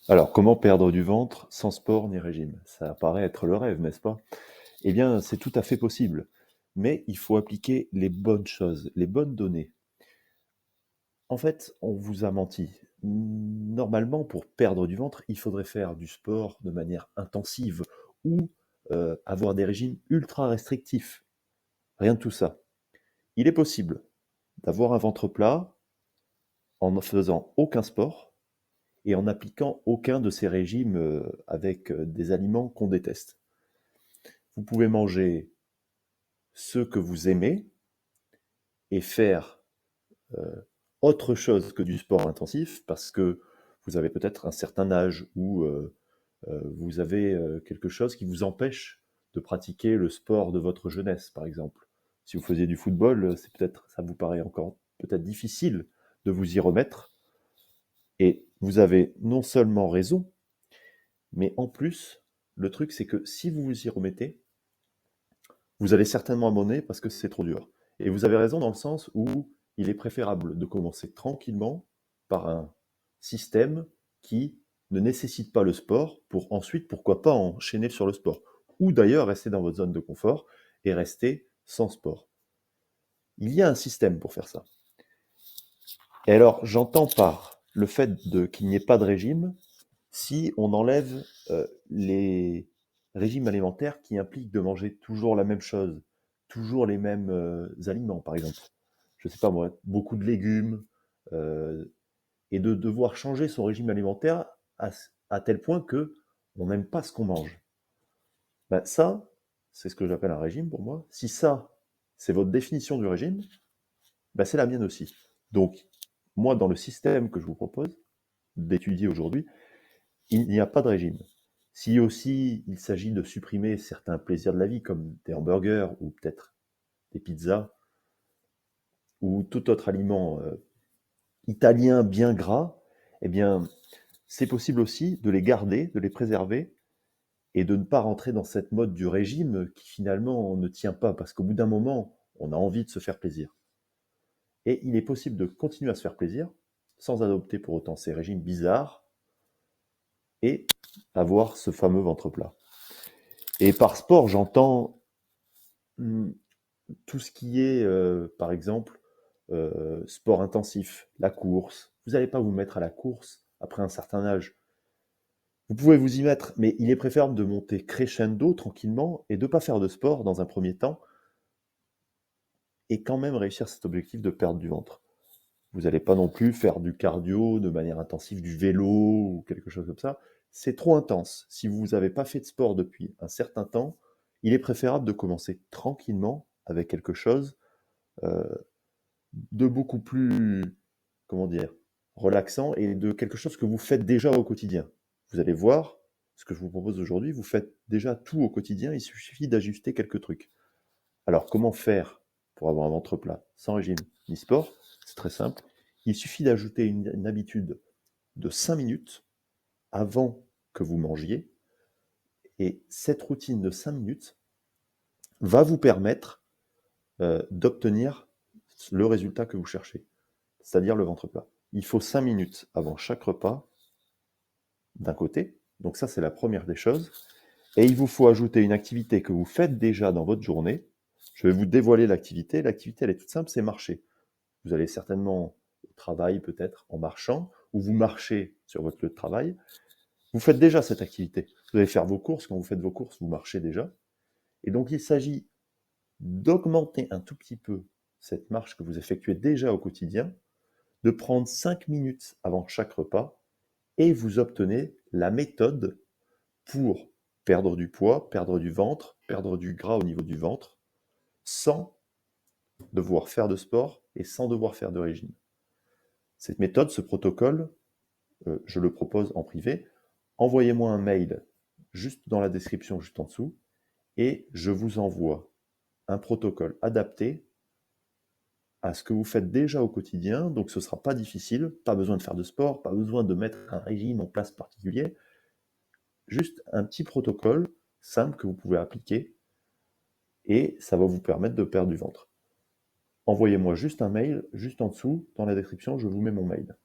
Alors, comment perdre du ventre sans sport ni régime? Ça paraît être le rêve, n'est-ce pas? Eh bien, c'est tout à fait possible, mais il faut appliquer les bonnes choses, les bonnes données. En fait, on vous a menti. Normalement, pour perdre du ventre, il faudrait faire du sport de manière intensive ou avoir des régimes ultra restrictifs. Rien de tout ça. Il est possible d'avoir un ventre plat en ne faisant aucun sport et en appliquant aucun de ces régimes avec des aliments qu'on déteste. Vous pouvez manger ce que vous aimez et faire autre chose que du sport intensif parce que vous avez peut-être un certain âge ou vous avez quelque chose qui vous empêche de pratiquer le sport de votre jeunesse, par exemple. Si vous faisiez du football, c'est peut-être, ça vous paraît encore peut-être difficile de vous y remettre. Et vous avez non seulement raison, mais en plus, le truc, c'est que si vous vous y remettez, vous allez certainement abandonner parce que c'est trop dur. Et vous avez raison dans le sens où il est préférable de commencer tranquillement par un système qui ne nécessite pas le sport pour ensuite, pourquoi pas, enchaîner sur le sport. Ou d'ailleurs rester dans votre zone de confort et rester sans sport. Il y a un système pour faire ça. Et alors, j'entends par le fait qu'il n'y ait pas de régime si on enlève les régimes alimentaires qui impliquent de manger toujours la même chose, toujours les mêmes aliments, par exemple. Je sais pas moi, beaucoup de légumes, euh, et de devoir changer son régime alimentaire à tel point que on n'aime pas ce qu'on mange. Ben, ça, c'est ce que j'appelle un régime pour moi. Si ça, c'est votre définition du régime, ben, c'est la mienne aussi. Donc, moi, dans le système que je vous propose d'étudier aujourd'hui, il n'y a pas de régime. Si aussi il s'agit de supprimer certains plaisirs de la vie, comme des hamburgers ou peut-être des pizzas, ou tout autre aliment italien bien gras, eh bien, c'est possible aussi de les garder, de les préserver, et de ne pas rentrer dans cette mode du régime qui finalement ne tient pas, parce qu'au bout d'un moment, on a envie de se faire plaisir. Et il est possible de continuer à se faire plaisir, sans adopter pour autant ces régimes bizarres, et avoir ce fameux ventre plat. Et par sport, j'entends hmm, tout ce qui est, par exemple, sport intensif, la course. Vous n'allez pas vous mettre à la course après un certain âge. Vous pouvez vous y mettre, mais il est préférable de monter crescendo tranquillement et de ne pas faire de sport dans un premier temps et quand même réussir cet objectif de perdre du ventre. Vous n'allez pas non plus faire du cardio de manière intensive, du vélo ou quelque chose comme ça. C'est trop intense. Si vous n'avez pas fait de sport depuis un certain temps, il est préférable de commencer tranquillement avec quelque chose euh, de beaucoup plus, comment dire, relaxant et de quelque chose que vous faites déjà au quotidien. Vous allez voir, ce que je vous propose aujourd'hui, vous faites déjà tout au quotidien, il suffit d'ajuster quelques trucs. Alors, comment faire pour avoir un ventre plat sans régime ni sport? C'est très simple. Il suffit d'ajouter une habitude de 5 minutes avant que vous mangiez. Et cette routine de 5 minutes va vous permettre d'obtenir le résultat que vous cherchez, c'est-à-dire le ventre plat. Il faut 5 minutes avant chaque repas d'un côté. Donc ça, c'est la première des choses. Et il vous faut ajouter une activité que vous faites déjà dans votre journée. Je vais vous dévoiler l'activité. L'activité, elle est toute simple, c'est marcher. Vous allez certainement au travail, peut-être en marchant, ou vous marchez sur votre lieu de travail. Vous faites déjà cette activité. Vous allez faire vos courses. Quand vous faites vos courses, vous marchez déjà. Et donc, il s'agit d'augmenter un tout petit peu cette marche que vous effectuez déjà au quotidien, de prendre 5 minutes avant chaque repas, et vous obtenez la méthode pour perdre du poids, perdre du ventre, perdre du gras au niveau du ventre, sans devoir faire de sport et sans devoir faire de régime. Cette méthode, ce protocole, je le propose en privé. Envoyez-moi un mail juste dans la description, juste en dessous, et je vous envoie un protocole adapté à ce que vous faites déjà au quotidien. Donc ce ne sera pas difficile, pas besoin de faire de sport, pas besoin de mettre un régime en place particulier, juste un petit protocole simple que vous pouvez appliquer et ça va vous permettre de perdre du ventre. Envoyez-moi juste un mail, juste en dessous, dans la description, je vous mets mon mail.